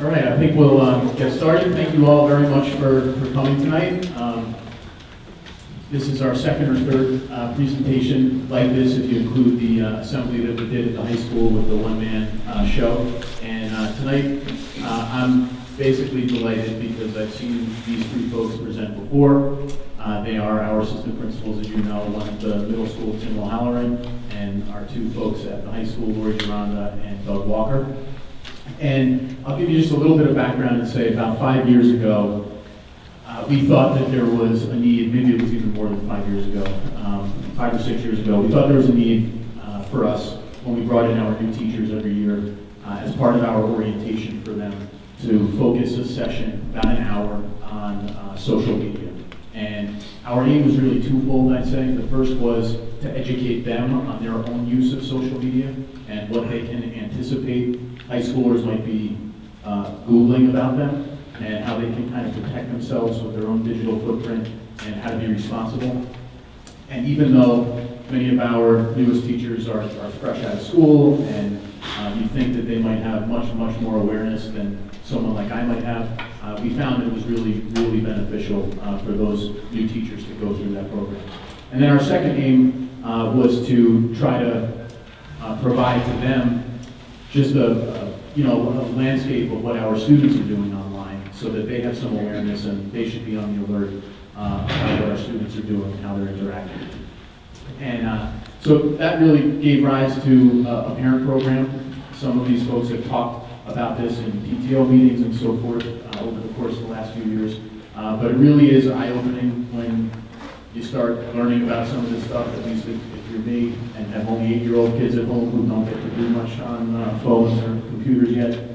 All right, I think we'll get started. Thank you all very much for coming tonight. This is our second or third presentation like this, if you include the assembly that we did at the high school with the one-man show. And tonight, I'm basically delighted because I've seen these three folks present before. They are our assistant principals, as you know, one at the middle school, Tim O'Halloran, and our two folks at the high school, Lori Geronda and Doug Walker. And I'll give you just a little bit of background and say about 5 years ago, we thought that there was a need, maybe it was even more than 5 years ago, 5 or 6 years ago, we thought there was a need for us when we brought in our new teachers every year as part of our orientation for them to focus a session, about an hour, on social media. And our aim was really twofold, I'd say. The first was to educate them on their own use of social media and what they can anticipate high schoolers might be Googling about them, and how they can kind of protect themselves with their own digital footprint and how to be responsible. And even though many of our newest teachers are fresh out of school, and you think that they might have much more awareness than someone like I might have, we found it was really beneficial for those new teachers to go through that program. And then our second aim was to try to provide to them just a landscape of what our students are doing online, so that they have some awareness and they should be on the alert about what our students are doing and how they're interacting. And so that really gave rise to a parent program. Some of these folks have talked about this in PTO meetings and so forth over the course of the last few years. But it really is eye-opening when you start learning about some of this stuff, at least if you're me and have only 8-year-old kids at home who don't get to do much on phones or computers yet.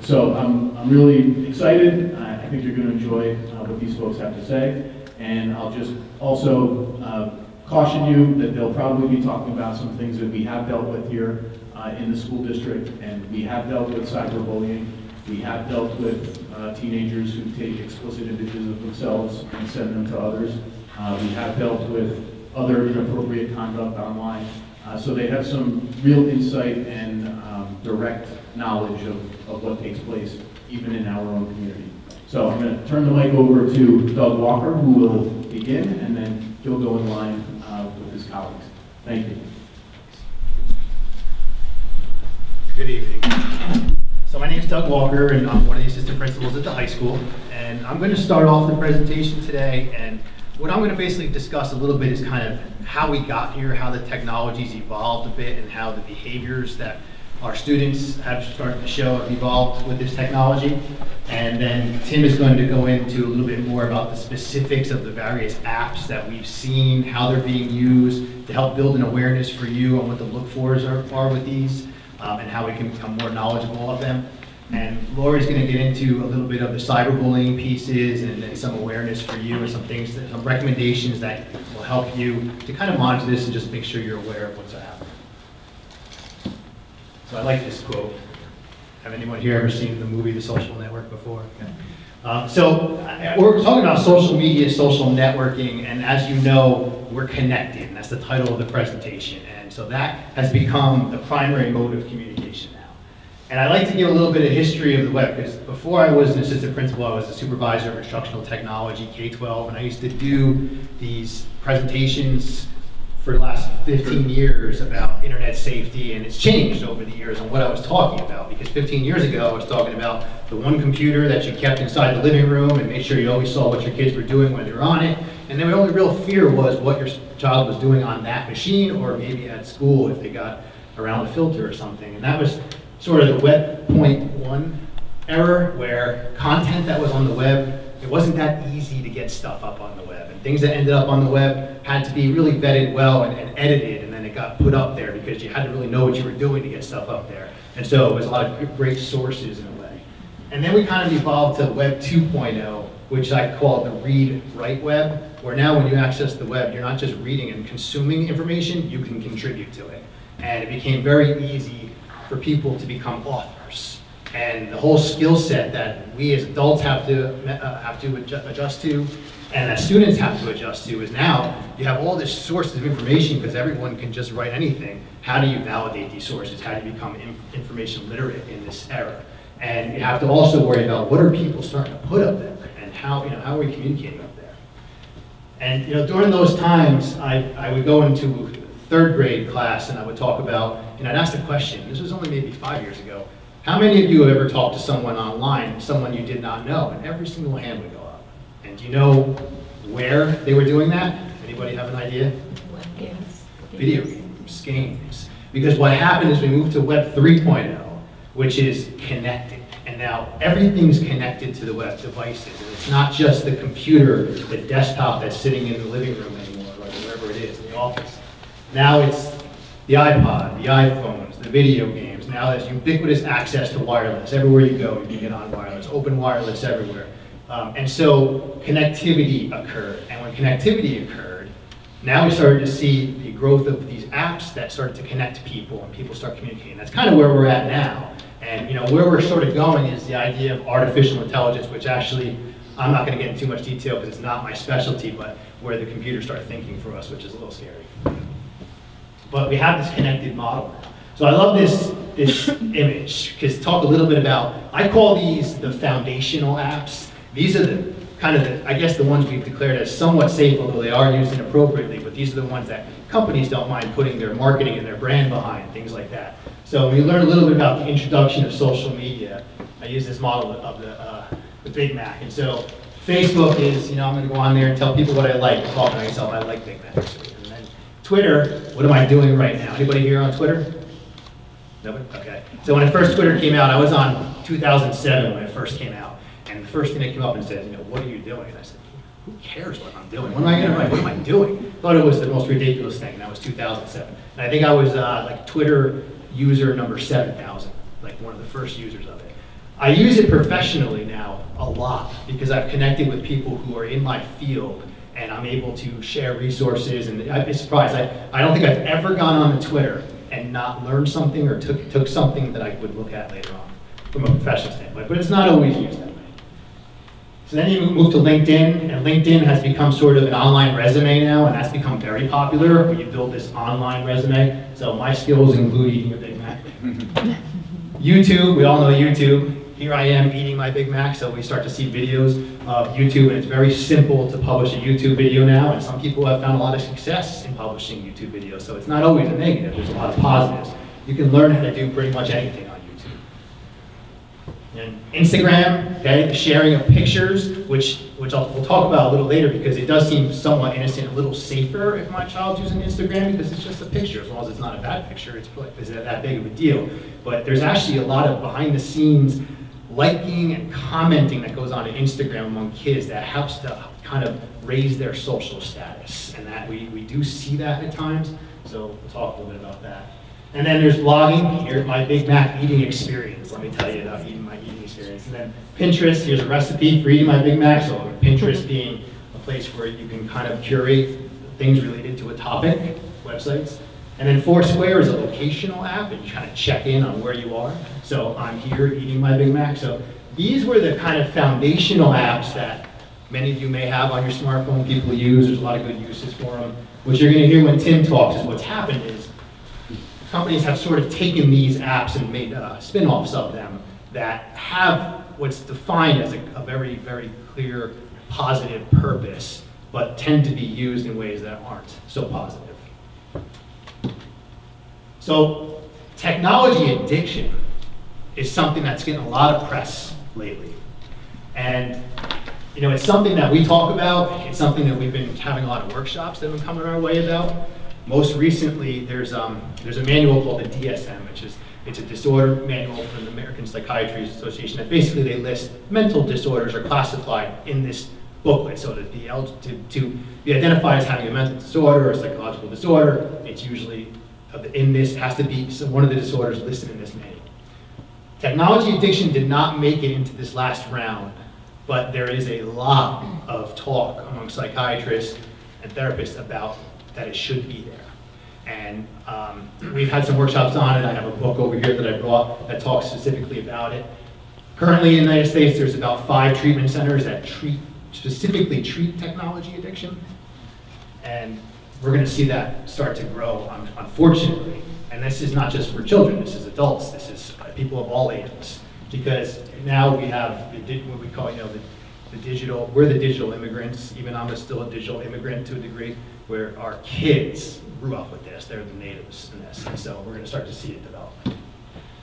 So I'm really excited. I think you're going to enjoy what these folks have to say. And I'll just also caution you that they'll probably be talking about some things that we have dealt with here in the school district, and we have dealt with cyberbullying. We have dealt with teenagers who take explicit images of themselves and send them to others. We have dealt with other inappropriate conduct online. So they have some real insight and direct knowledge of what takes place even in our own community. So I'm going to turn the mic over to Doug Walker, who will begin, and then he'll go in line with his colleagues. Thank you. Good evening. So my name is Doug Walker, and I'm one of the assistant principals at the high school. And I'm going to start off the presentation today, and what I'm going to basically discuss a little bit is kind of how we got here, how the technology's evolved a bit, and how the behaviors that our students have started to show have evolved with this technology. And then Tim is going to go into a little bit more about the specifics of the various apps that we've seen, how they're being used to help build an awareness for you on what the look-fors are with these, and how we can become more knowledgeable of them. And Lori's going to get into a little bit of the cyberbullying pieces and then some awareness for you and some things, some recommendations that will help you to kind of monitor this and just make sure you're aware of what's happening. So I like this quote. Have anyone here ever seen the movie The Social Network before? Okay. So we're talking about social media, social networking, and as you know, we're connected. And that's the title of the presentation. And so that has become the primary mode of communication now. And I'd like to give a little bit of history of the web, because before I was an assistant principal, I was a supervisor of instructional technology, K-12, and I used to do these presentations for the last 15 years about internet safety, and it's changed over the years on what I was talking about, because 15 years ago I was talking about the one computer that you kept inside the living room and made sure you always saw what your kids were doing when they were on it, and then the only real fear was what your child was doing on that machine, or maybe at school if they got around a filter or something. And that was sort of the web 0.1 era, where content that was on the web, it wasn't that easy to get stuff up on the web. And things that ended up on the web had to be really vetted well and edited, and then it got put up there because you had to really know what you were doing to get stuff up there. And so it was a lot of great sources in a way. And then we kind of evolved to Web 2.0, which I call the read-write web, where now when you access the web, you're not just reading and consuming information, you can contribute to it. And it became very easy for people to become authors. And the whole skill set that we as adults have to adjust to, and that students have to adjust to, is now you have all these sources of information because everyone can just write anything. How do you validate these sources? How do you become information literate in this era? And you have to also worry about what are people starting to put up there, and how are we communicating up there. And during those times, I would go into third grade class and I would talk about, and I'd ask the question, this was only maybe 5 years ago, how many of you have ever talked to someone online, someone you did not know? And every single hand would go up. And do you know where they were doing that? Anybody have an idea? Web games. Video games. Because what happened is we moved to Web 3.0, which is connected. And now everything's connected to the web devices. And it's not just the computer, the desktop that's sitting in the living room anymore, or wherever it is, in the office. Now it's the iPod, the iPhones, the video games. Now there's ubiquitous access to wireless. Everywhere you go, you can get on wireless, open wireless everywhere. And so connectivity occurred. And when connectivity occurred, now we started to see the growth of these apps that started to connect people and people start communicating. That's kind of where we're at now. And where we're sort of going is the idea of artificial intelligence, which actually, I'm not going to get into too much detail because it's not my specialty, but where the computers start thinking for us, which is a little scary. But we have this connected model now. So I love this image, because talk a little bit about, I call these the foundational apps. These are the kind of, I guess the ones we've declared as somewhat safe, although they are used inappropriately, but these are the ones that companies don't mind putting their marketing and their brand behind, things like that. So we learn a little bit about the introduction of social media. I use this model of the Big Mac. And so Facebook is, I'm going to go on there and tell people what I like. I'm talking to myself, I like Big Macs. And then Twitter, what am I doing right now? Anybody here on Twitter? Nobody? Okay. So when Twitter came out, I was on 2007 when it first came out. And the first thing that came up and said, what are you doing? And I said, who cares what I'm doing? What am I going to write? What am I doing? Thought it was the most ridiculous thing. That was 2007. And I think I was like Twitter user number 7,000, like one of the first users of it. I use it professionally now a lot because I've connected with people who are in my field and I'm able to share resources. And I'd be surprised. I don't think I've ever gone on to Twitter and not learned something or took something that I would look at later on from a professional standpoint. But it's not always used that way. So then you move to LinkedIn, and LinkedIn has become sort of an online resume now, and that's become very popular, where you build this online resume. So my skills include eating a Big Mac. YouTube, we all know YouTube. Here I am eating my Big Mac, so we start to see videos of YouTube, and it's very simple to publish a YouTube video now, and some people have found a lot of success in publishing YouTube videos, so it's not always a negative, there's a lot of positives. You can learn how to do pretty much anything on YouTube. And Instagram, okay, the sharing of pictures, which we'll talk about a little later because it does seem somewhat innocent, a little safer if my child's using Instagram because it's just a picture. As long as it's not a bad picture, it's that big of a deal. But there's actually a lot of behind the scenes liking and commenting that goes on Instagram among kids that helps to kind of raise their social status. And that we do see that at times, so we'll talk a little bit about that. And then there's blogging. Here's my Big Mac eating experience. Let me tell you about my eating experience. And then Pinterest, here's a recipe for eating my Big Mac. So Pinterest being a place where you can kind of curate things related to a topic, websites. And then Foursquare is a locational app, and you kind of check in on where you are. So I'm here eating my Big Mac. So these were the kind of foundational apps that many of you may have on your smartphone, people use. There's a lot of good uses for them. What you're going to hear when Tim talks is what's happened is companies have sort of taken these apps and made spin-offs of them that have what's defined as a very, very clear positive purpose, but tend to be used in ways that aren't so positive. So technology addiction is something that's getting a lot of press lately. And it's something that we talk about. It's something that we've been having a lot of workshops that have been coming our way about. Most recently, there's a manual called the DSM, it's a disorder manual from the American Psychiatry Association that basically they list mental disorders are classified in this booklet. So to be identified as having a mental disorder or a psychological disorder, it's usually in this, has to be one of the disorders listed in this manual. Technology addiction did not make it into this last round, but there is a lot of talk among psychiatrists and therapists about that it should be there. And we've had some workshops on it. I have a book over here that I brought that talks specifically about it. Currently in the United States, there's about 5 treatment centers that specifically treat technology addiction. And we're gonna see that start to grow, unfortunately. And this is not just for children, this is adults, this is people of all ages. because now we have what we call, the digital, we're the digital immigrants. Even I'm still a digital immigrant to a degree, where our kids grew up with this. They're the natives in this, and so we're going to start to see it develop.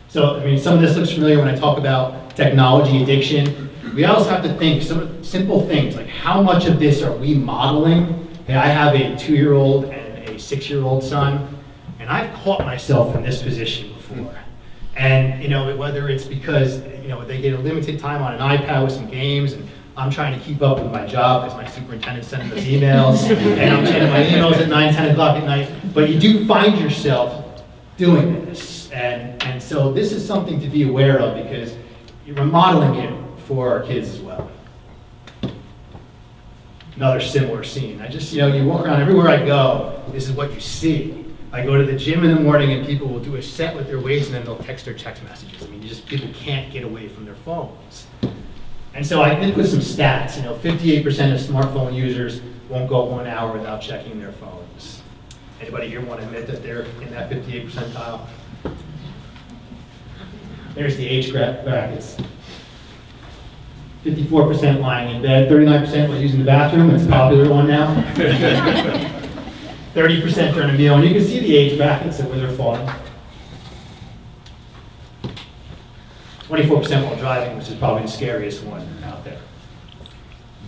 So, I mean, some of this looks familiar when I talk about technology addiction. We also have to think some simple things, like how much of this are we modeling? Hey, I have a 2-year-old and a 6-year-old son, and I've caught myself in this position before. And, whether it's because, they get a limited time on an iPad with some games, and I'm trying to keep up with my job because my superintendent's sending us emails, and I'm checking my emails at 9, 10 o'clock at night. But you do find yourself doing this. And so this is something to be aware of, because you're modeling it for our kids as well. Another similar scene. I just, you walk around everywhere I go, this is what you see. I go to the gym in the morning and people will do a set with their weights and then they'll text their text messages. I mean, people can't get away from their phones. And so I did put some stats. 58% of smartphone users won't go 1 hour without checking their phones. Anybody here want to admit that they're in that 58 percentile? There's the age brackets. 54% lying in bed, 39% was using the bathroom. It's a popular one now. 30% during a meal, and you can see the age brackets of where they're falling. 24% while driving, which is probably the scariest one out there.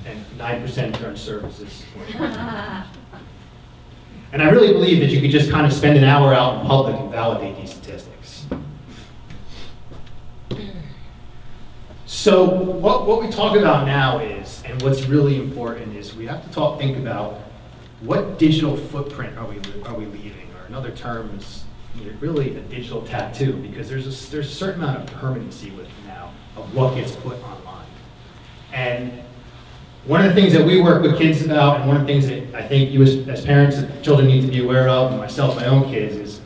And 9% during services. And I really believe that you could just kind of spend an hour out in public and validate these statistics. So what we talk about now is, and what's really important is, we have to think about what digital footprint are we leaving, or another term is really a digital tattoo, because there's a certain amount of permanency with it now of what gets put online. And one of the things that we work with kids about, and one of the things that I think you as parents of children need to be aware of, and myself, my own kids, is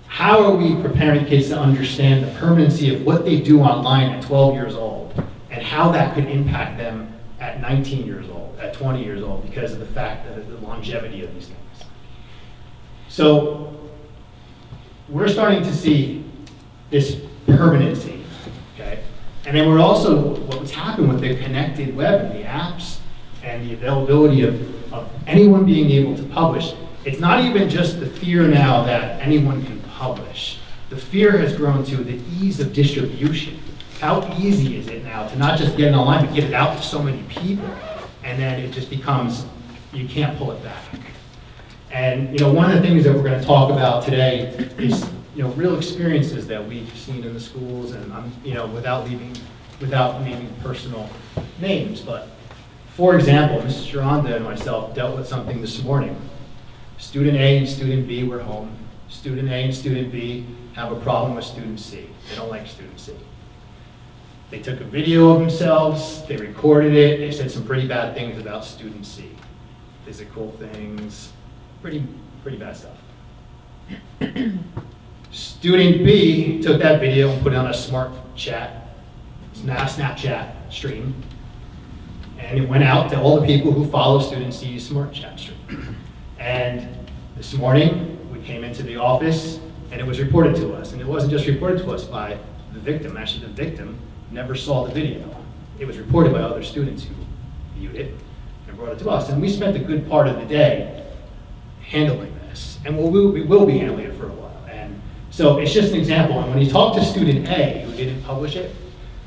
how are we preparing kids to understand the permanency of what they do online at 12 years old, and how that could impact them at 19 years old, at 20 years old, because of the fact that the longevity of these things. So we're starting to see this permanency, okay? And then we're also, what's happened with the connected web and the apps and the availability of anyone being able to publish, it's not even just the fear now that anyone can publish. The fear has grown to the ease of distribution. How easy is it now to not just get it online, but get it out to so many people? And then it just becomes, you can't pull it back. And one of the things that we're going to talk about today is real experiences that we've seen in the schools, and without naming personal names. But for example, Mrs. Geronda and myself dealt with something this morning. Student A and student B were home. Student A and student B have a problem with student C. They don't like student C. They took a video of themselves, they recorded it, they said some pretty bad things about student C. Physical things, pretty bad stuff. Student B took that video and put it on a smart chat, Snapchat stream, and it went out to all the people who follow student C's smart chat stream. And this morning, we came into the office and it was reported to us. And it wasn't just reported to us by the victim. Actually, the victim never saw the video. It was reported by other students who viewed it and brought it to us. And we spent a good part of the day handling this. And we will be handling it for a while. And so it's just an example. And when you talk to student A, who didn't publish it,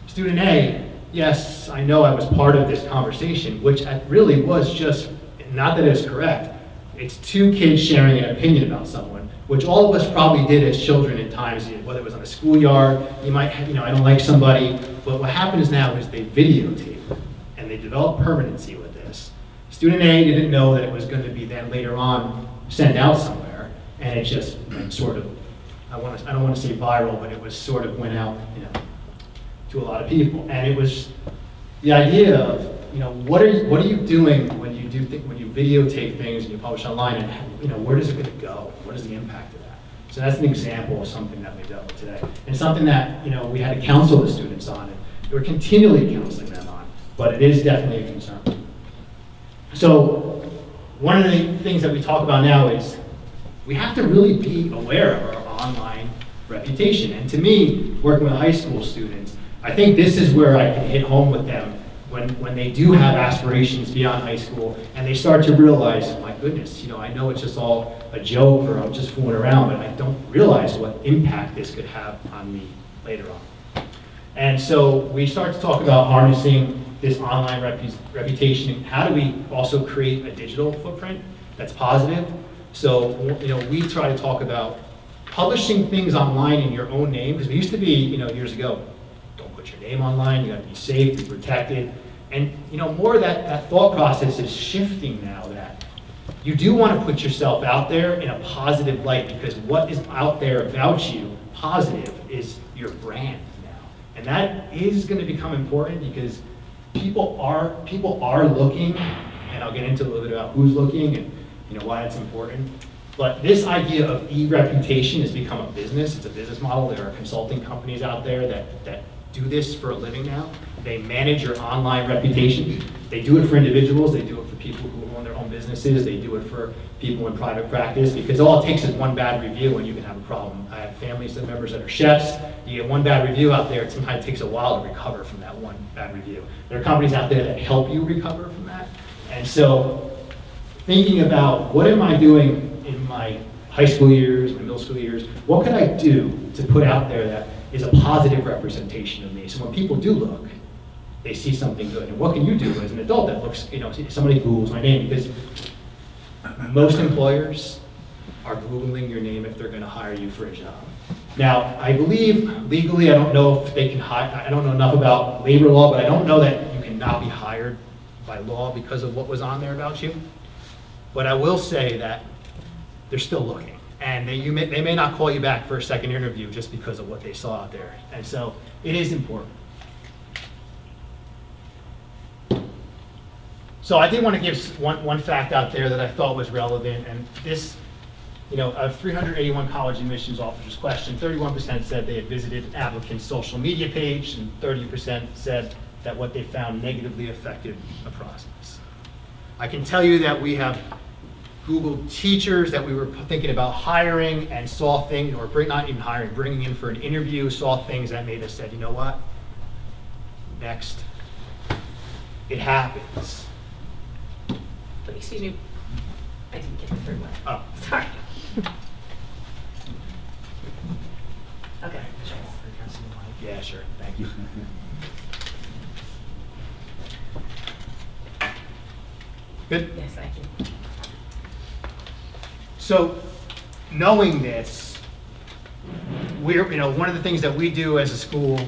student A, yes, I know I was part of this conversation, which really was just, not that it's correct, it's two kids sharing an opinion about someone, which all of us probably did as children at times, whether it was on the schoolyard, you might have, I don't like somebody, but what happens now is they videotape it, and they develop permanency with this. Student A didn't know that it was going to be then later on sent out somewhere, and it just sort of, I don't want to say viral, but it was sort of went out, to a lot of people. And it was the idea of, what are you doing when you when you videotape things and you publish online, and where does it going to go? What is the impact of that? So that's an example of something that we dealt with today, and something that we had to counsel the students on, and we're continually counseling them on. But it is definitely a concern. So one of the things that we talk about now is we have to really be aware of our online reputation. And to me, working with high school students, I think this is where I can hit home with them when they do have aspirations beyond high school and they start to realize, my goodness, you know, I know it's just all a joke or I'm just fooling around, but I don't realize what impact this could have on me later on. And so we start to talk about harnessing this online reputation and how do we also create a digital footprint that's positive. So, you know, we try to talk about publishing things online in your own name, because we used to be, you know, years ago, don't put your name online, you gotta be safe, be protected. And, you know, more of that thought process is shifting now, that you do want to put yourself out there in a positive light, because what is out there about you, positive, is your brand now. And that is going to become important because people are looking, and I'll get into a little bit about who's looking and, you know, why it's important. But this idea of e-reputation has become a business. It's a business model. There are consulting companies out there that do this for a living now. They manage your online reputation. They do it for individuals. They do it for people who own their own businesses. They do it for people in private practice, because all it takes is one bad review and you can have a problem. I have family members that are chefs. You get one bad review out there, it sometimes takes a while to recover from that one bad review. There are companies out there that help you recover from that. And so thinking about, what am I doing in my high school years, my middle school years? What can I do to put out there that is a positive representation of me? So when people do look, they see something good. And what can you do as an adult that looks, you know, somebody Googles my name? Because most employers are Googling your name if they're going to hire you for a job. Now, I believe legally, I don't know if they can hire, I don't know enough about labor law, but I don't know that you cannot be hired by law because of what was on there about you. But I will say that they're still looking. And they may not call you back for a second interview just because of what they saw out there. And so it is important. So I did want to give one fact out there that I thought was relevant, and this, you know, of 381 college admissions officers questioned, 31% said they had visited an applicant's social media page, and 30% said that what they found negatively affected the process. I can tell you that we have Googled teachers that we were thinking about hiring and saw things, or not even hiring, bringing in for an interview, saw things that made us said, you know what, next. It happens. Excuse me, I didn't get the third one. Oh. Sorry. Okay. Yeah, sure, thank you. Good? Yes, thank you. So, knowing this, we're, you know, one of the things that we do as a school,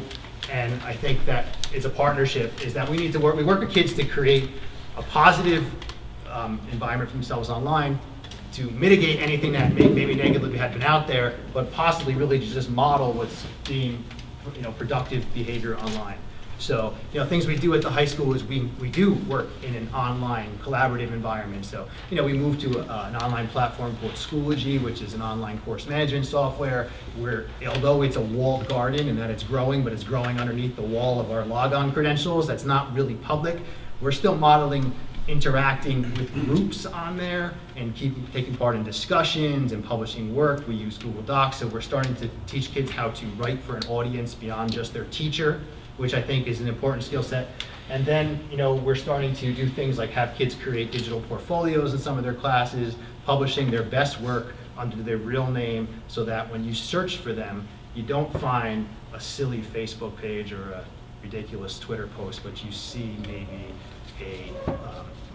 and I think that it's a partnership, is that we need to work, we work with kids to create a positive environment for themselves online, to mitigate anything that maybe negatively had been out there, but possibly really just model what's being, you know, productive behavior online. So, you know, things we do at the high school is we do work in an online collaborative environment. So, you know, we moved to an online platform called Schoology, which is an online course management software, where although it's a walled garden and that it's growing, but it's growing underneath the wall of our logon credentials, that's not really public. We're still modeling interacting with groups on there and taking part in discussions and publishing work. We use Google Docs, so we're starting to teach kids how to write for an audience beyond just their teacher, which I think is an important skill set. And then, you know, we're starting to do things like have kids create digital portfolios in some of their classes, publishing their best work under their real name, so that when you search for them, you don't find a silly Facebook page or a ridiculous Twitter post, but you see maybe a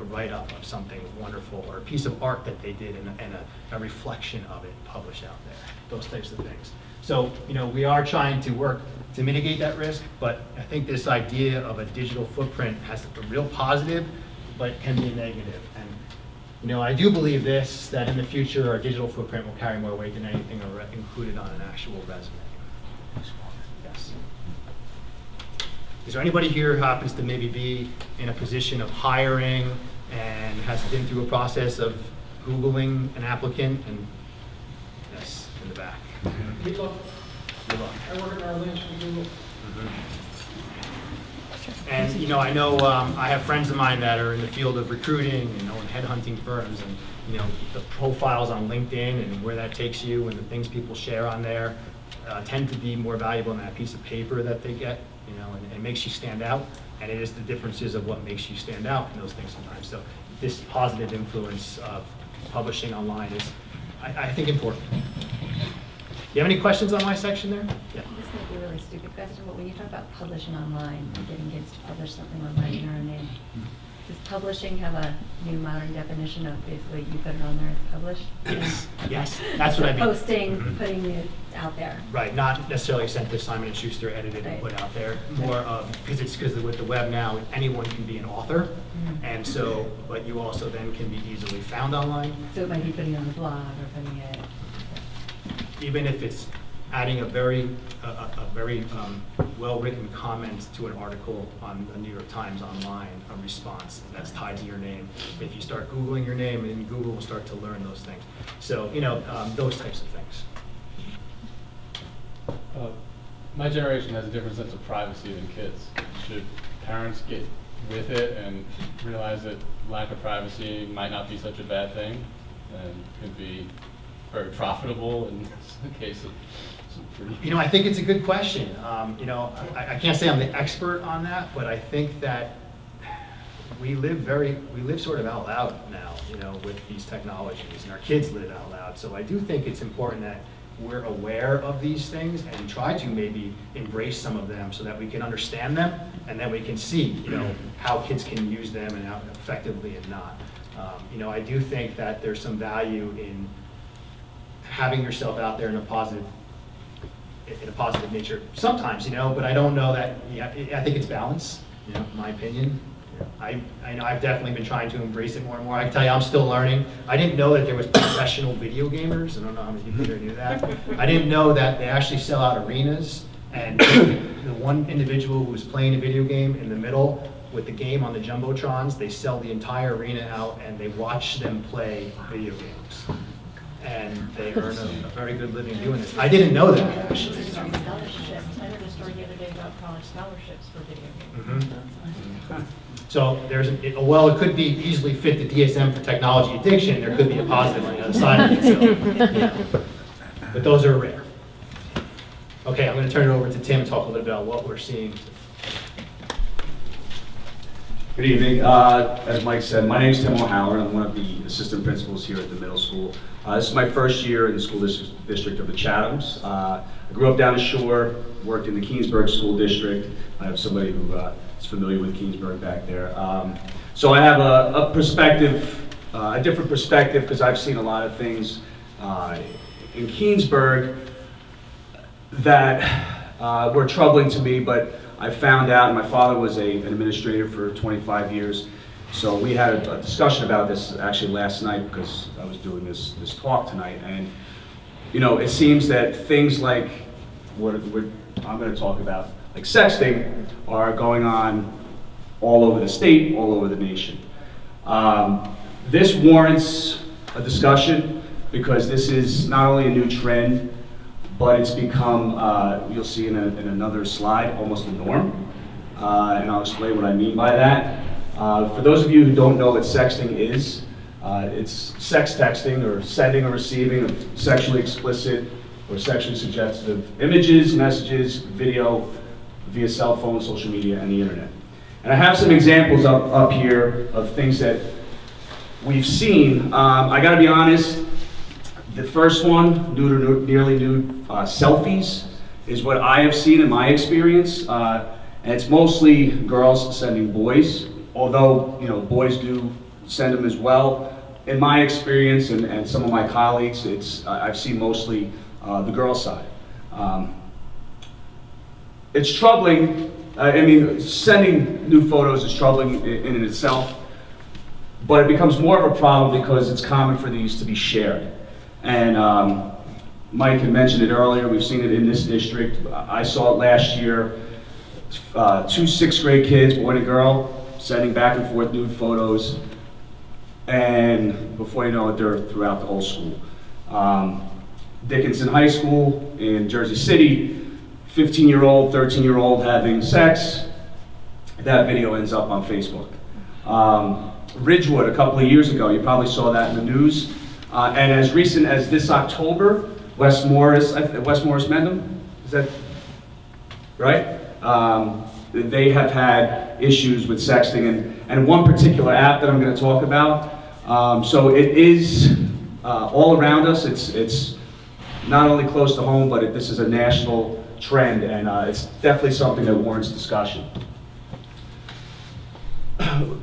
write-up of something wonderful or a piece of art that they did and a reflection of it published out there, those types of things. So, you know, we are trying to work to mitigate that risk, but I think this idea of a digital footprint has a real positive, but can be a negative. And, you know, I do believe this, that in the future our digital footprint will carry more weight than anything included on an actual resume. Yes. Is there anybody here who happens to maybe be in a position of hiring and has been through a process of Googling an applicant? And yes, in the back. Good luck. Good luck. I work in our Lynch with Google. And, you know, I know I have friends of mine that are in the field of recruiting and own headhunting firms, and, you know, the profiles on LinkedIn and where that takes you and the things people share on there tend to be more valuable than that piece of paper that they get you know, and it makes you stand out, and it is the differences of what makes you stand out in those things sometimes. So this positive influence of publishing online is, I think, important. You have any questions on my section there? Yeah. This might be a really stupid question, but when you talk about publishing online, and getting kids to publish something online in their own name, does publishing have a new modern definition of basically you put it on there, it's published? Yes, that's what I mean. Posting, putting it out there. Right, not necessarily sent to Simon & Schuster, edited and put out there. More of, because with the web now, anyone can be an author, and so, but you also then can be easily found online. So it might be putting it on the blog or putting it. Even if it's adding a very well-written comment to an article on the New York Times online, a response that's tied to your name. If you start Googling your name, then Google will start to learn those things. So, you know, those types of things. My generation has a different sense of privacy than kids. Should parents get with it and realize that lack of privacy might not be such a bad thing and could be very profitable in the case of some pretty... You know, I think it's a good question. You know, I can't say I'm the expert on that, but I think that we live sort of out loud now, you know, with these technologies, and our kids live out loud. So I do think it's important that we're aware of these things and try to maybe embrace some of them so that we can understand them and then we can see, you know, how kids can use them and how effectively and not. You know, I do think that there's some value in having yourself out there in a positive nature sometimes, you know, but I don't know that, yeah, I think it's balance, you know, in my opinion. I know I've definitely been trying to embrace it more and more. I can tell you I'm still learning. I didn't know that there was professional video gamers. I don't know how many people here knew that. I didn't know that they actually sell out arenas, and the one individual who was playing a video game in the middle with the game on the jumbotrons, they sell the entire arena out and they watch them play video games. And they earn a very good living doing this. I didn't know that, actually. Scholarships. I heard a story the other day about college scholarships for video games. So there's, well, it could be easily fit the DSM for technology addiction. There could be a positive on the other side of it. So, yeah. But those are rare. Okay, I'm going to turn it over to Tim and talk a little bit about what we're seeing. Good evening. As Mike said, my name is Tim O'Halloran. I'm one of the assistant principals here at the middle school. This is my first year in the school district of the Chathams. I grew up down the shore, worked in the Keensburg School District. I have somebody who is familiar with Keensburg back there. So I have a perspective, a different perspective, because I've seen a lot of things in Keensburg that were troubling to me, but I found out, and my father was an administrator for 25 years, so we had a discussion about this actually last night because I was doing this talk tonight, and you know, it seems that things like what I'm going to talk about, like sexting, are going on all over the state, all over the nation. This warrants a discussion because this is not only a new trend, but it's become, you'll see in another slide, almost a norm. And I'll explain what I mean by that. For those of you who don't know what sexting is, it's sex texting or sending or receiving of sexually explicit or sexually suggestive images, messages, video via cell phone, social media, and the internet. And I have some examples up here of things that we've seen. I gotta be honest, the first one, nude or nearly nude selfies, is what I have seen in my experience. And it's mostly girls sending boys, although you know boys do send them as well. In my experience and some of my colleagues, I've seen mostly the girl side. It's troubling. I mean, sending nude photos is troubling in itself, but it becomes more of a problem because it's common for these to be shared. And Mike had mentioned it earlier, we've seen it in this district. I saw it last year, 2 6th grade kids, boy and a girl, sending back and forth nude photos, and before you know it, they're throughout the whole school. Dickinson High School in Jersey City, 15-year-old, 13-year-old having sex. That video ends up on Facebook. Ridgewood, a couple of years ago, you probably saw that in the news. And as recent as this October, West Morris Mendham, is that right? they have had issues with sexting, and one particular app that I'm going to talk about. So it is all around us. It's not only close to home, but this is a national trend, and it's definitely something that warrants discussion.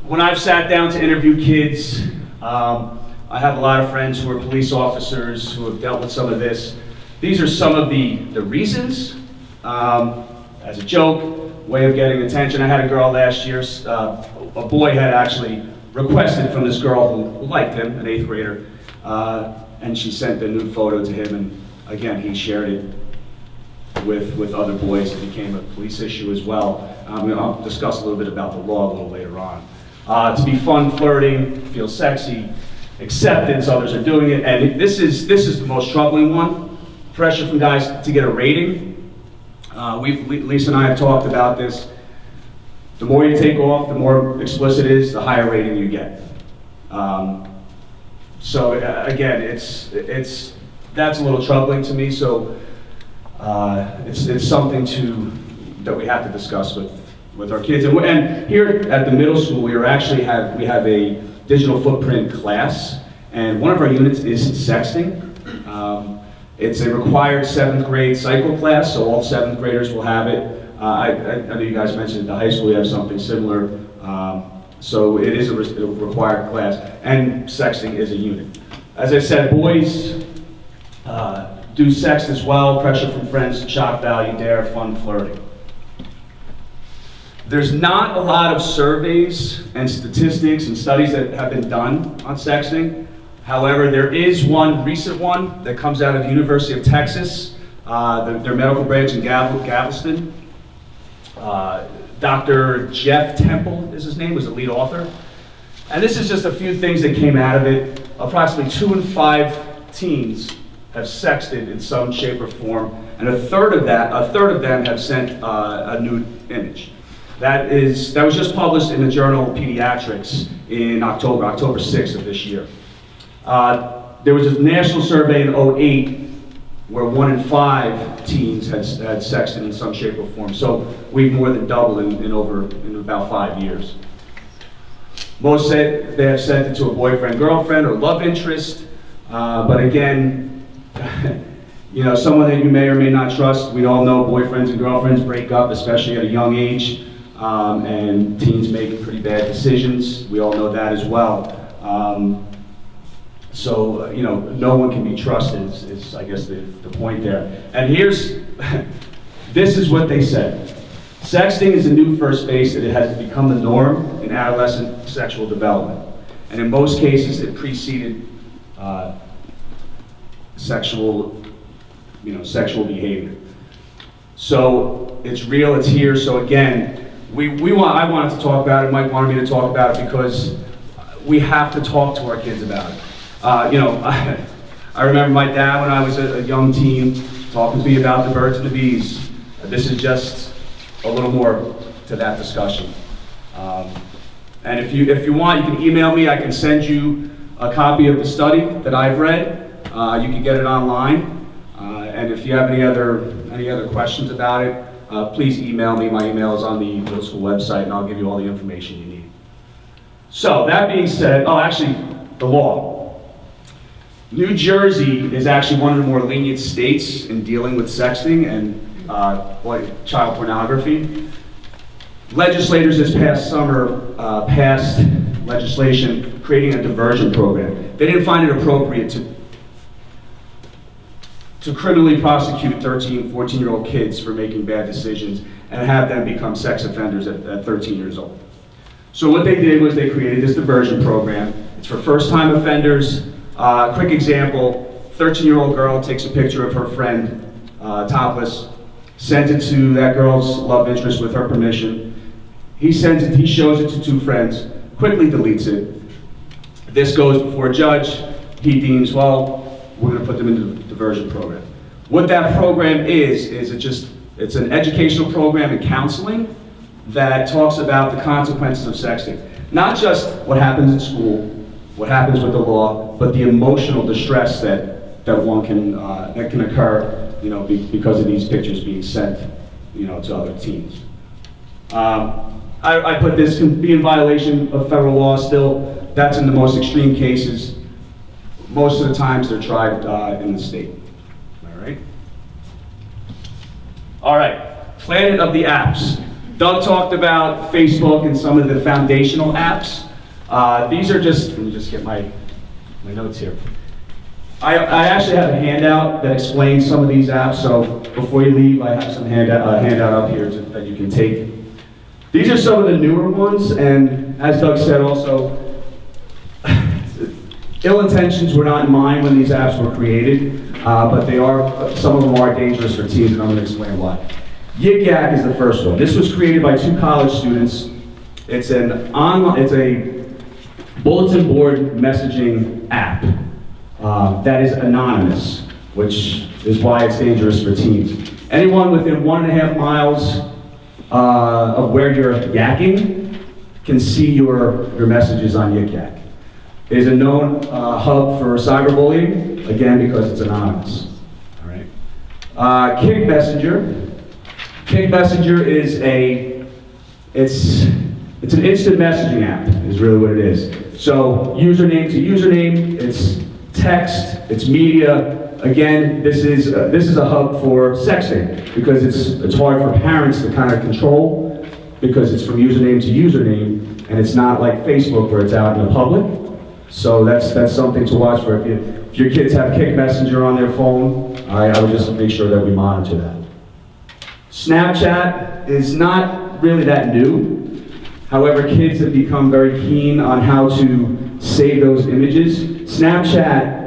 When I've sat down to interview kids, I have a lot of friends who are police officers who have dealt with some of this. These are some of the reasons. As a joke, way of getting attention. I had a girl last year, a boy had actually requested from this girl who liked him, an 8th grader, and she sent a nude photo to him, and again, he shared it with other boys. It became a police issue as well. I'll discuss a little bit about the law a little later on. To be fun, flirting, feel sexy, acceptance, others are doing it, and this is the most troubling one. Pressure from guys to get a rating. Lisa and I have talked about this. The more you take off, the more explicit it is, the higher rating you get. So again, that's a little troubling to me. So it's something that we have to discuss with our kids. And here at the middle school, we have a digital footprint class, and one of our units is sexting. It's a required 7th grade cycle class, so all 7th graders will have it. I know you guys mentioned at the high school we have something similar. So it is a required class, and sexting is a unit. As I said, boys do sext as well, pressure from friends, shock value, dare, fun, flirting. There's not a lot of surveys and statistics and studies that have been done on sexting. However, there is one recent one that comes out of the University of Texas, their medical branch in Galveston. Dr. Jeff Temple is his name, was the lead author. And this is just a few things that came out of it. Approximately 2 in 5 teens have sexted in some shape or form, and a third of them have sent a nude image. That was just published in the journal Pediatrics in October 6th of this year. There was a national survey in 2008 where 1 in 5 teens had sexted in some shape or form. So we've more than doubled in about 5 years. Most said they have sent it to a boyfriend, girlfriend, or love interest. But again, you know, someone that you may or may not trust. We all know boyfriends and girlfriends break up, especially at a young age, and teens make pretty bad decisions. We all know that as well. So, you know, no one can be trusted is I guess, the point there. And this is what they said. Sexting is a new first base, and it has become the norm in adolescent sexual development. And in most cases, it preceded sexual behavior. So it's real, it's here. So again, I wanted to talk about it, Mike wanted me to talk about it, because we have to talk to our kids about it. You know, I remember my dad when I was a young teen talking to me about the birds and the bees. This is just a little more to that discussion. And if you want, you can email me. I can send you a copy of the study that I've read. You can get it online. And if you have any other questions about it, please email me. My email is on the middle school website, and I'll give you all the information you need. So that being said, actually, the law. New Jersey is actually one of the more lenient states in dealing with sexting and child pornography. Legislators this past summer passed legislation creating a diversion program. They didn't find it appropriate to criminally prosecute 13, 14-year-old kids for making bad decisions and have them become sex offenders at 13 years old. So what they did was they created this diversion program. It's for first-time offenders. Quick example, 13-year-old girl takes a picture of her friend, topless, sends it to that girl's love interest with her permission. He shows it to 2 friends, quickly deletes it. This goes before a judge. He deems, well, we're going to put them into the diversion program. What that program is it's an educational program and counseling that talks about the consequences of sexting. Not just what happens in school, what happens with the law, but the emotional distress that can occur, you know, because of these pictures being sent, you know, to other teens. I put this can be in violation of federal law still. That's in the most extreme cases. Most of the times they're tried in the state. All right? All right, planet of the apps. Doug talked about Facebook and some of the foundational apps. These are just, let me just get my notes here. I actually have a handout that explains some of these apps, so before you leave, I have some handout up here that you can take. These are some of the newer ones, and as Doug said also, ill intentions were not in mind when these apps were created, but some of them are dangerous for teens, and I'm going to explain why. Yik Yak is the first one. This was created by 2 college students. It's a bulletin board messaging app that is anonymous, which is why it's dangerous for teens. Anyone within 1.5 miles of where you're yakking can see your messages on Yik Yak. It is a known hub for cyberbullying, again, because it's anonymous. All right. Kick Messenger. Kick Messenger is it's an instant messaging app, is really what it is. So username to username, it's text, it's media. Again, this is a hub for sexting because it's hard for parents to kind of control because it's from username to username, and it's not like Facebook where it's out in the public. So that's something to watch for. If your kids have Kick Messenger on their phone, I would just make sure that we monitor that. Snapchat is not really that new. However, kids have become very keen on how to save those images. Snapchat,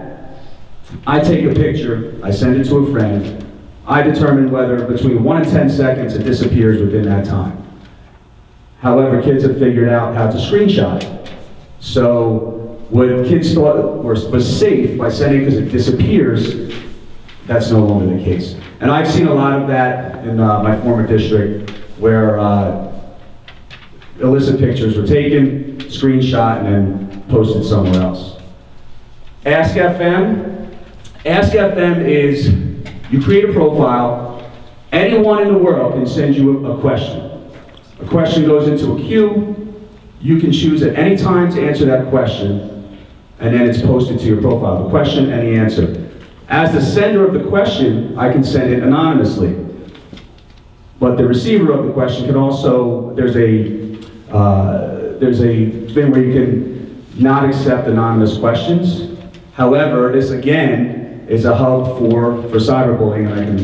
I take a picture, I send it to a friend, I determine whether between 1 and 10 seconds it disappears within that time. However, kids have figured out how to screenshot. So what kids thought was safe by sending because it disappears, that's no longer the case. And I've seen a lot of that in my former district where illicit pictures were taken, screenshot, and then posted somewhere else. Ask FM. Ask FM is, you create a profile, anyone in the world can send you a question. A question goes into a queue, you can choose at any time to answer that question, and then it's posted to your profile, the question and the answer. As the sender of the question, I can send it anonymously. But the receiver of the question can also, there's a thing where you can not accept anonymous questions. However, this again is a hub for cyberbullying, and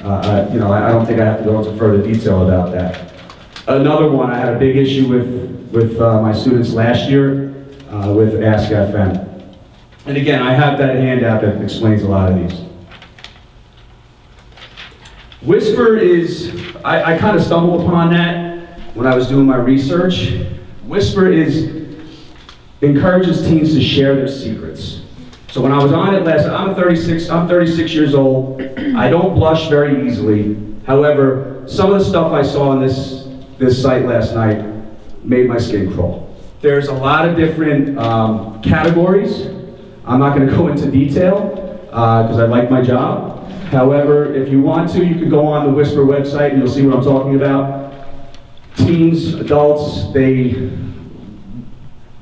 I don't think I have to go into further detail about that. Another one, I had a big issue with my students last year with Ask FM. And again, I have that handout that explains a lot of these. Whisper is, I kind of stumbled upon that when I was doing my research. Whisper encourages teens to share their secrets. So when I was on it last, I'm 36 years old. I don't blush very easily. However, some of the stuff I saw on this site last night made my skin crawl. There's a lot of different categories. I'm not going to go into detail because I like my job. However, if you want to, you can go on the Whisper website and you'll see what I'm talking about. Teens, adults,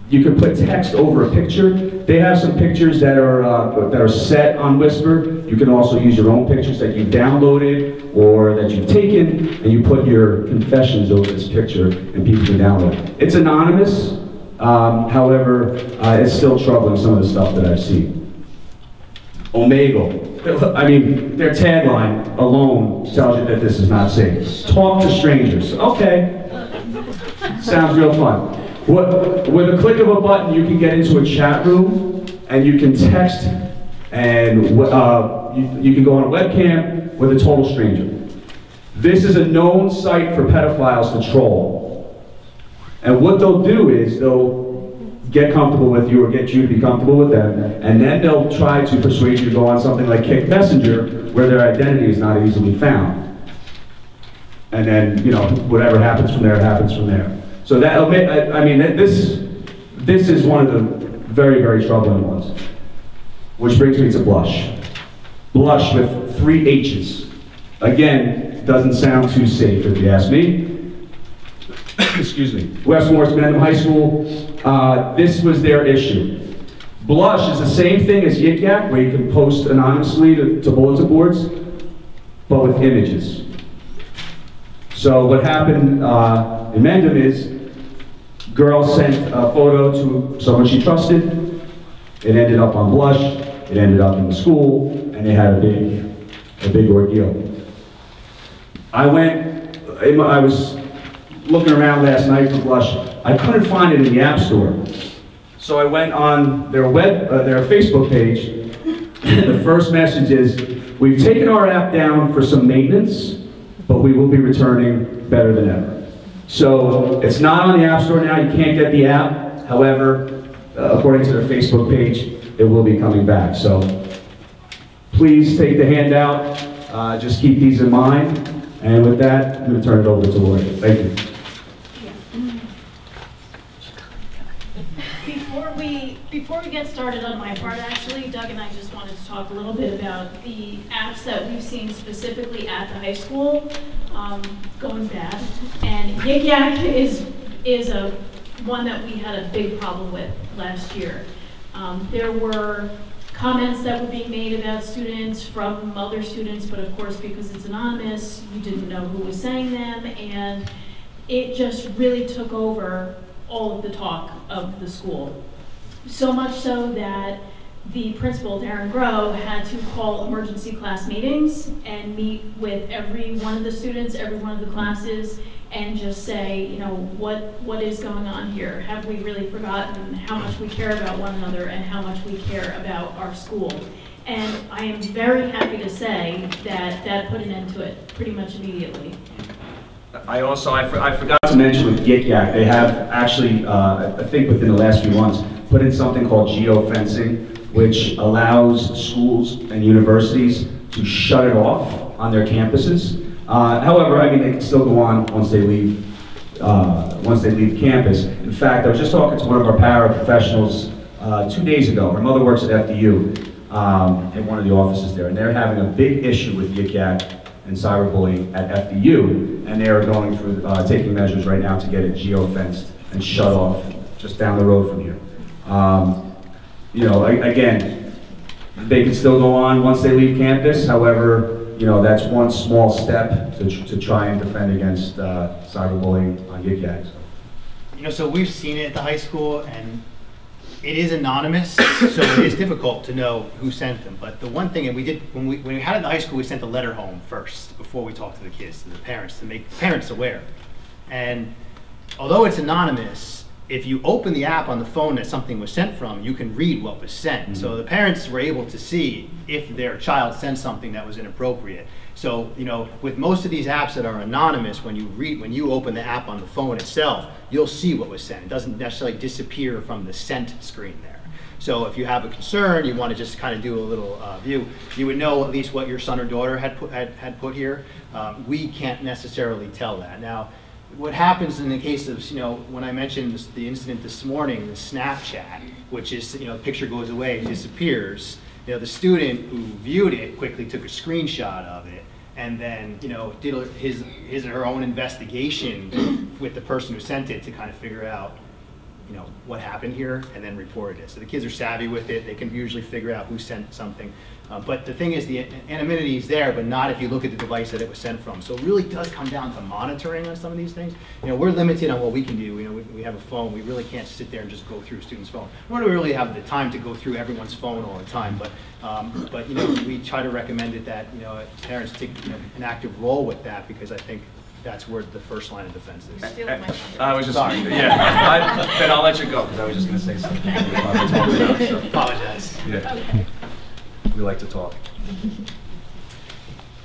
you can put text over a picture. They have some pictures that are set on Whisper. You can also use your own pictures that you've downloaded or that you've taken, and you put your confessions over this picture, and people can download it. It's anonymous. However, it's still troubling, some of the stuff that I've seen. Omegle. I mean, their tagline alone tells you that this is not safe. Talk to strangers. Okay. Sounds real fun. With a click of a button, you can get into a chat room, and you can text, and you can go on a webcam with a total stranger. This is a known site for pedophiles to troll. And what they'll do is they'll get comfortable with you or get you to be comfortable with them, and then they'll try to persuade you to go on something like Kick Messenger, where their identity is not easily found. And then, whatever happens from there, happens from there. So this is one of the very, very troubling ones. Which brings me to blush. Blush with 3 H's. Again, doesn't sound too safe if you ask me. excuse me, West Morris Mendham High School, this was their issue. Blush is the same thing as Yik Yak, where you can post anonymously to bulletin boards, but with images. So what happened in Mendham is, girl sent a photo to someone she trusted. It ended up on Blush. It ended up in the school, and they had a big ordeal. I was looking around last night for Blush. I couldn't find it in the App Store. So I went on their Facebook page, and the first message is, we've taken our app down for some maintenance, but we will be returning better than ever. So it's not on the App Store now, you can't get the app. However, according to their Facebook page, it will be coming back. So please take the handout, just keep these in mind. And with that, I'm going to turn it over to Lori. Thank you. Before we get started on my part, actually, Doug and I just wanted to talk a little bit about the apps that we've seen specifically at the high school going bad. And Yik Yak is one that we had a big problem with last year. There were comments that were being made about students from other students, but of course, because it's anonymous, you didn't know who was saying them, and it just really took over all of the talk of the school. So much so that the principal, Darren Groh, had to call emergency class meetings and meet with every one of the students, every one of the classes, and just say, you know, what is going on here? Have we really forgotten how much we care about one another and how much we care about our school? And I am very happy to say that that put an end to it pretty much immediately. I forgot to mention with Yik Yak, they have actually, I think within the last few months, put in something called geofencing, which allows schools and universities to shut it off on their campuses. However, I mean, they can still go on once they leave campus. In fact, I was just talking to one of our paraprofessionals 2 days ago. Her mother works at FDU in one of the offices there, and they're having a big issue with Yik Yak and cyberbullying at FDU, and they are going through taking measures right now to get it geofenced and shut off just down the road from here. You know, again, they can still go on once they leave campus. However, you know, that's one small step to try and defend against cyberbullying on Yik Yak. You know, so we've seen it at the high school, and it is anonymous, so it is difficult to know who sent them. But the one thing that we did, when we had it in the high school, we sent a letter home first before we talked to the kids, to the parents, to make parents aware. And although it's anonymous, if you open the app on the phone that something was sent from, you can read what was sent. Mm-hmm. So the parents were able to see if their child sent something that was inappropriate. So, you know, with most of these apps that are anonymous, when you open the app on the phone itself, you'll see what was sent. It doesn't necessarily disappear from the sent screen there. So if you have a concern, you want to just kind of do a little view, you would know at least what your son or daughter had put here. We can't necessarily tell that. Now, what happens in the case of, you know, when I mentioned the incident this morning, the Snapchat, which is, you know, the picture goes away and disappears, you know, the student who viewed it quickly took a screenshot of it and then, you know, did his or her own investigation with the person who sent it to kind of figure out, you know, what happened here, and then reported it. So the kids are savvy with it. They can usually figure out who sent something. But the thing is, the anonymity is there, but not if you look at the device that it was sent from. So it really does come down to monitoring on some of these things. You know, we're limited on what we can do. You know, we have a phone. We really can't sit there and just go through a student's phone. Nor do we really have the time to go through everyone's phone all the time. But you know, we try to recommend it that, you know, parents take, you know, an active role with that, because I think that's where the first line of defense is. I was just sorry. Yeah. Then I'll let you go, because I was just going to say something. Apologize. Yeah. Okay. We like to talk.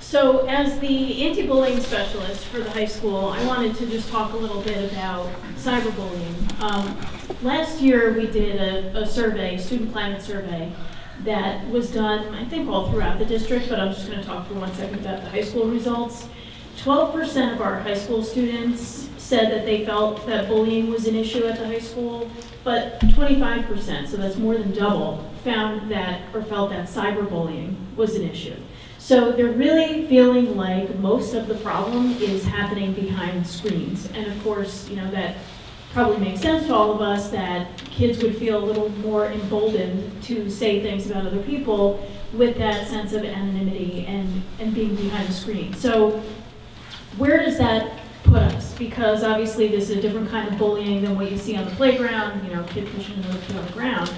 So as the anti-bullying specialist for the high school, I wanted to just talk a little bit about cyberbullying. Last year we did a survey, student climate survey, that was done, I think, all throughout the district, but I'm just going to talk for 1 second about the high school results. 12% of our high school students said that they felt that bullying was an issue at the high school, but 25%, so that's more than double, found that or felt that cyberbullying was an issue. So they're really feeling like most of the problem is happening behind screens. And of course, you know, that probably makes sense to all of us that kids would feel a little more emboldened to say things about other people with that sense of anonymity and being behind the screen. So where does that put us? Because obviously this is a different kind of bullying than what you see on the playground, you know, kid pushing another kid on the ground.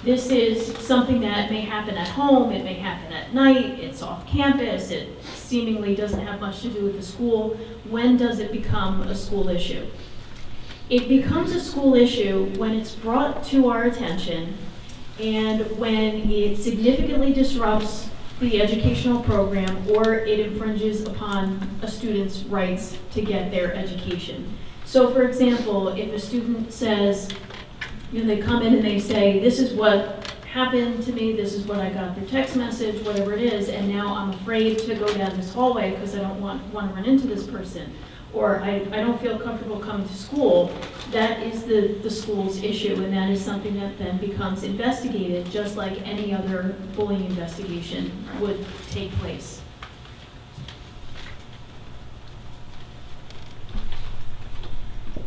This is something that may happen at home, it may happen at night, it's off campus, it seemingly doesn't have much to do with the school. When does it become a school issue? It becomes a school issue when it's brought to our attention and when it significantly disrupts the educational program or it infringes upon a student's rights to get their education. So for example, if a student says, you know, they come in and they say, this is what happened to me, this is what I got through text message, whatever it is, and now I'm afraid to go down this hallway because I don't want to run into this person, or I don't feel comfortable coming to school, that is the school's issue, and that is something that then becomes investigated just like any other bullying investigation would take place.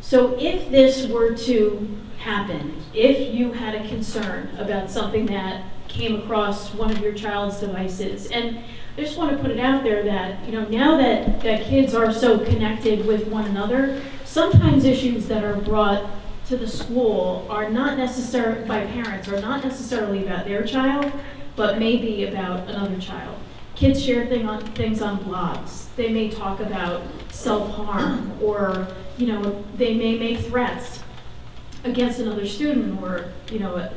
So if this were to happen, if you had a concern about something that came across one of your child's devices, and I just want to put it out there that, you know, now that kids are so connected with one another, sometimes issues that are brought to the school are not necessarily, by parents, are not necessarily about their child, but maybe about another child. Kids share things on blogs. They may talk about self-harm, or, you know, they may make threats against another student or, you know,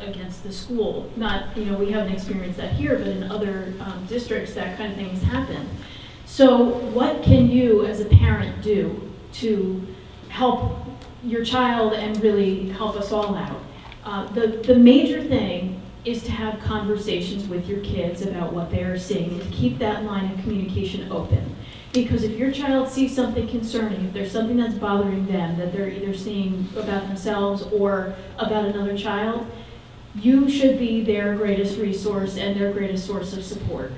against the school. Not, you know, we haven't experienced that here, but in other districts, that kind of thing has happened. So what can you as a parent do to help your child and really help us all out? The major thing is to have conversations with your kids about what they are seeing and to keep that line of communication open. Because if your child sees something concerning, if there's something that's bothering them, that they're either seeing about themselves or about another child, you should be their greatest resource and their greatest source of support.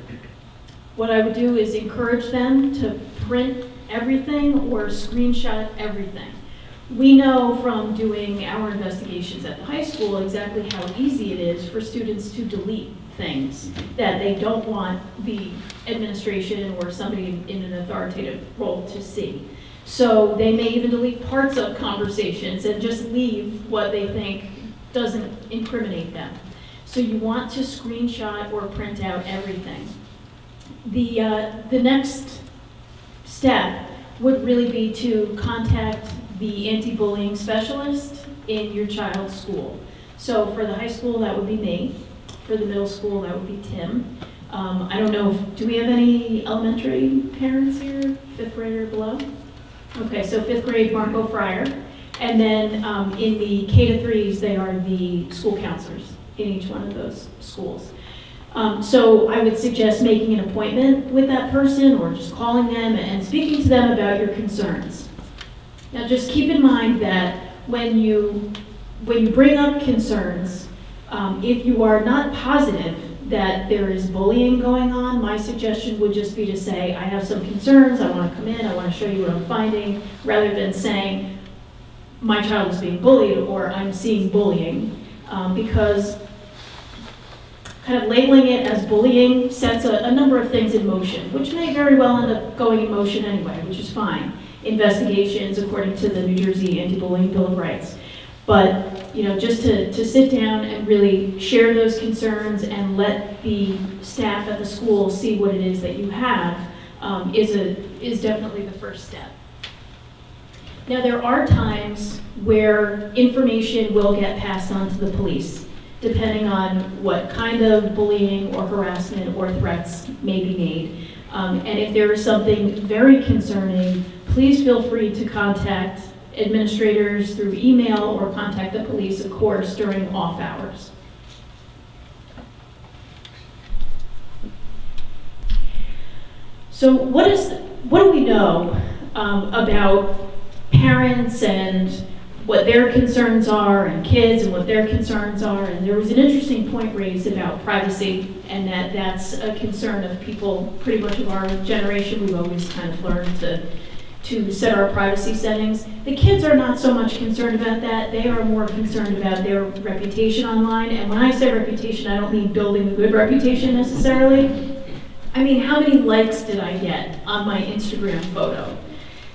What I would do is encourage them to print everything or screenshot everything. We know from doing our investigations at the high school exactly how easy it is for students to delete things that they don't want the administration or somebody in an authoritative role to see. So they may even delete parts of conversations and just leave what they think doesn't incriminate them. So you want to screenshot or print out everything. The next step would really be to contact the anti-bullying specialist in your child's school. So for the high school, that would be me. For the middle school, that would be Tim. I don't know, do we have any elementary parents here? 5th grade or below? Okay, so 5th grade, Marco Fryer. And then in the K-3s, they are the school counselors in each one of those schools. So I would suggest making an appointment with that person or just calling them and speaking to them about your concerns. Now just keep in mind that when you bring up concerns, if you are not positive that there is bullying going on, my suggestion would just be to say, I have some concerns, I want to come in, I want to show you what I'm finding, rather than saying, my child is being bullied or I'm seeing bullying, because kind of labeling it as bullying sets a number of things in motion, which may very well end up going in motion anyway, which is fine. Investigations according to the New Jersey Anti-Bullying Bill of Rights. But, you know, just to sit down and really share those concerns and let the staff at the school see what it is that you have is definitely the first step. Now there are times where information will get passed on to the police, depending on what kind of bullying or harassment or threats may be made. And if there is something very concerning, please feel free to contact administrators through email or contact the police, of course, during off hours. So what do we know about parents and what their concerns are, and kids and what their concerns are. And there was an interesting point raised about privacy, and that's a concern of people pretty much of our generation. We've always kind of learned to set our privacy settings. The kids are not so much concerned about that. They are more concerned about their reputation online. And when I say reputation, I don't mean building a good reputation necessarily. I mean, how many likes did I get on my Instagram photo?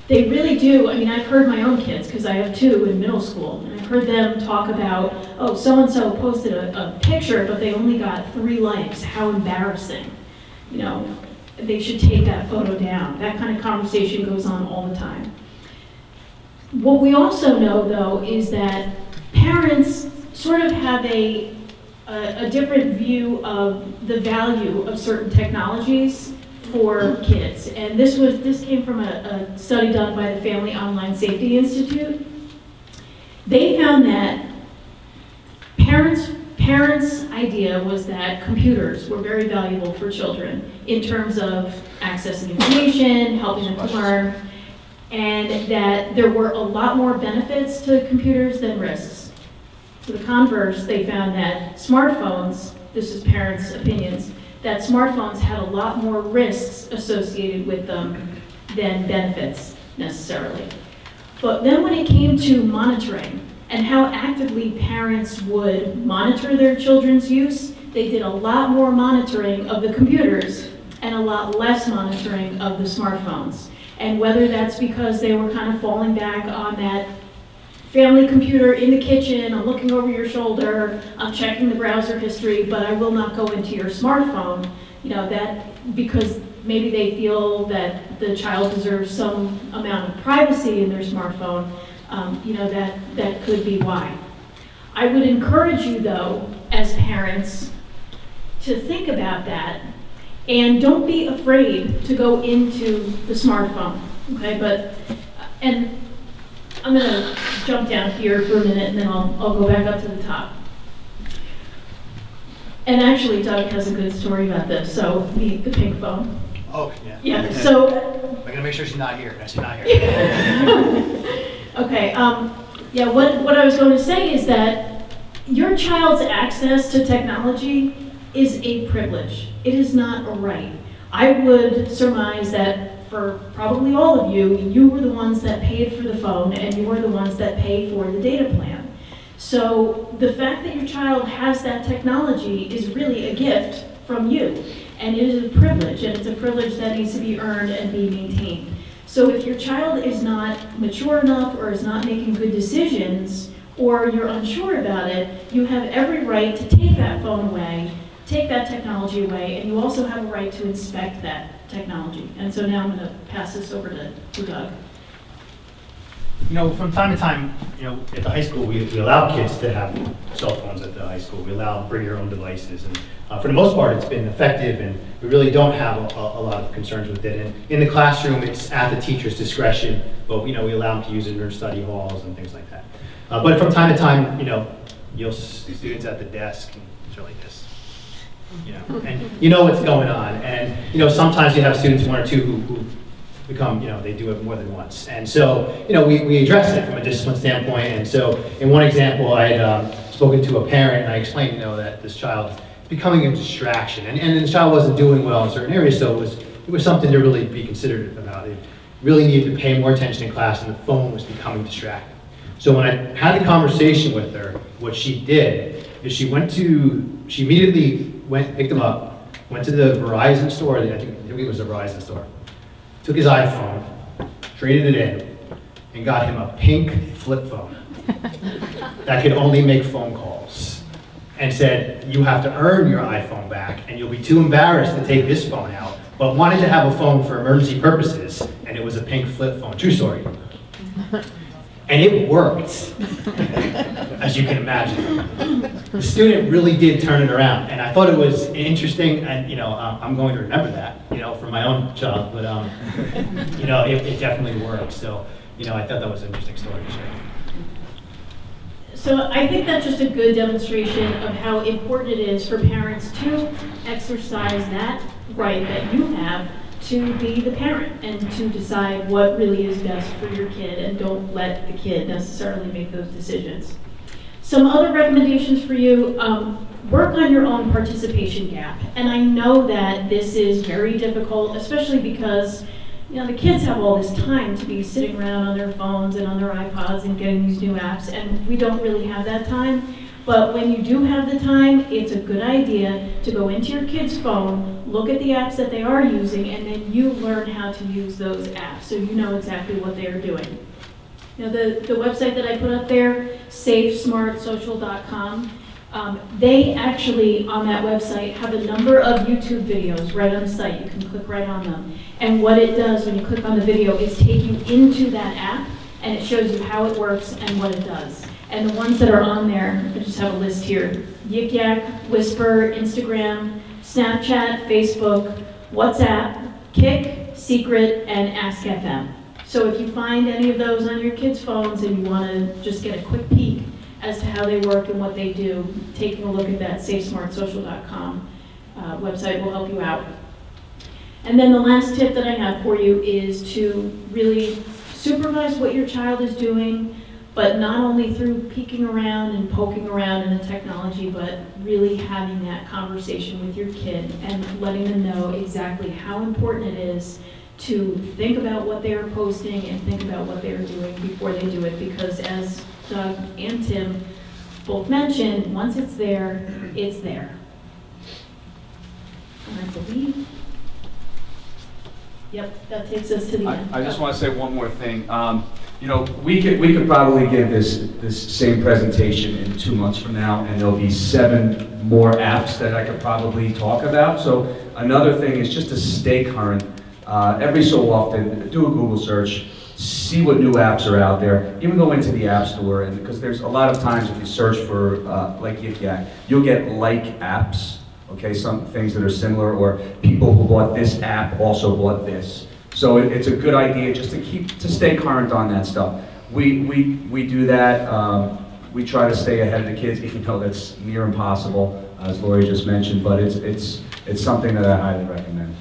They really do. I mean, I've heard my own kids, because I have 2 in middle school, and I've heard them talk about, oh, so-and-so posted a picture, but they only got 3 likes. How embarrassing. You know, they should take that photo down. That kind of conversation goes on all the time. What we also know, though, is that parents sort of have a different view of the value of certain technologies for kids. And this came from a study done by the Family Online Safety Institute. They found that parents' idea was that computers were very valuable for children in terms of accessing information, helping them to learn, and that there were a lot more benefits to computers than risks. To the converse, they found that smartphones, this is parents' opinions, that smartphones had a lot more risks associated with them than benefits necessarily. But then when it came to monitoring and how actively parents would monitor their children's use, they did a lot more monitoring of the computers and a lot less monitoring of the smartphones. And whether that's because they were kind of falling back on that family computer in the kitchen, I'm looking over your shoulder, I'm checking the browser history, but I will not go into your smartphone, you know, that because maybe they feel that the child deserves some amount of privacy in their smartphone, you know, that could be why. I would encourage you, though, as parents, to think about that, and don't be afraid to go into the smartphone, okay? And I'm gonna jump down here for a minute, and then I'll go back up to the top. And actually, Doug has a good story about this, so the pink phone. Oh, yeah. Yeah, so. I'm gonna make sure she's not here. She's not here. Okay, yeah, what I was going to say is that your child's access to technology is a privilege. It is not a right. I would surmise that for probably all of you, you were the ones that paid for the phone and you were the ones that pay for the data plan. So the fact that your child has that technology is really a gift from you. And it is a privilege, and it's a privilege that needs to be earned and be maintained. So if your child is not mature enough or is not making good decisions, or you're unsure about it, you have every right to take that phone away, take that technology away, and you also have a right to inspect that technology. And so now I'm going to pass this over to Doug. You know, from time to time, you know, at the high school, we allow kids to have cell phones at the high school. We allow bring your own devices, and for the most part, it's been effective, and we really don't have a lot of concerns with it. And in the classroom, it's at the teacher's discretion, but you know, we allow them to use it in their study halls and things like that. But from time to time, you know, you'll see students at the desk, and it's like this, you know, and you know what's going on. And you know, sometimes you have students, 1 or 2, who become, you know, they do it more than once. And so, you know, we address it from a discipline standpoint. And so, in one example, I had spoken to a parent, and I explained, you know, that this child is becoming a distraction. And the child wasn't doing well in certain areas, so it was something to really be considered about. It really needed to pay more attention in class, and the phone was becoming distracting. So when I had the conversation with her, what she did is she immediately picked him up, went to the Verizon store, I think it was the Verizon store, took his iPhone, traded it in, and got him a pink flip phone that could only make phone calls, and said, you have to earn your iPhone back, and you'll be too embarrassed to take this phone out, but wanted to have a phone for emergency purposes, and it was a pink flip phone. True story. And it worked, as you can imagine. The student really did turn it around, and I thought it was interesting, and you know, I'm going to remember that, you know, for my own child, but you know, it definitely worked. So, you know, I thought that was an interesting story to share. So I think that's just a good demonstration of how important it is for parents to exercise that right that you have to be the parent and to decide what really is best for your kid, and don't let the kid necessarily make those decisions. Some other recommendations for you, work on your own participation gap. And I know that this is very difficult, especially because the kids have all this time to be sitting around on their phones and on their iPods and getting these new apps, and we don't really have that time. But when you do have the time, it's a good idea to go into your kid's phone, look at the apps that they are using, and then you learn how to use those apps so you know exactly what they are doing. The website that I put up there, safesmartsocial.com, they actually, on that website, have a number of YouTube videos right on the site. You can click right on them. And what it does when you click on the video is take you into that app, and it shows you how it works and what it does. And the ones that are on there, I just have a list here: Yik Yak, Whisper, Instagram, Snapchat, Facebook, WhatsApp, Kik, Secret, and Ask FM. So if you find any of those on your kids' phones and you want to just get a quick peek as to how they work and what they do, taking a look at that safesmartsocial.com website will help you out. And then the last tip that I have for you is to really supervise what your child is doing, but not only through peeking around and poking around in the technology, but really having that conversation with your kid and letting them know exactly how important it is to think about what they are posting and think about what they are doing before they do it. Because as Doug and Tim both mentioned, once it's there, it's there. And I believe, yep, that takes us to the end. I just want to say one more thing. We could probably give this same presentation in 2 months from now, and there'll be 7 more apps that I could probably talk about. So another thing is just to stay current. Every so often, do a Google search, see what new apps are out there, even go into the App Store, and because there's a lot of times if you search for like Yik Yak, you'll get like apps, okay, some things that are similar, or people who bought this app also bought this. So it's a good idea just to stay current on that stuff. We do that. We try to stay ahead of the kids, even though that's near impossible, as Lori just mentioned. But it's something that I highly recommend.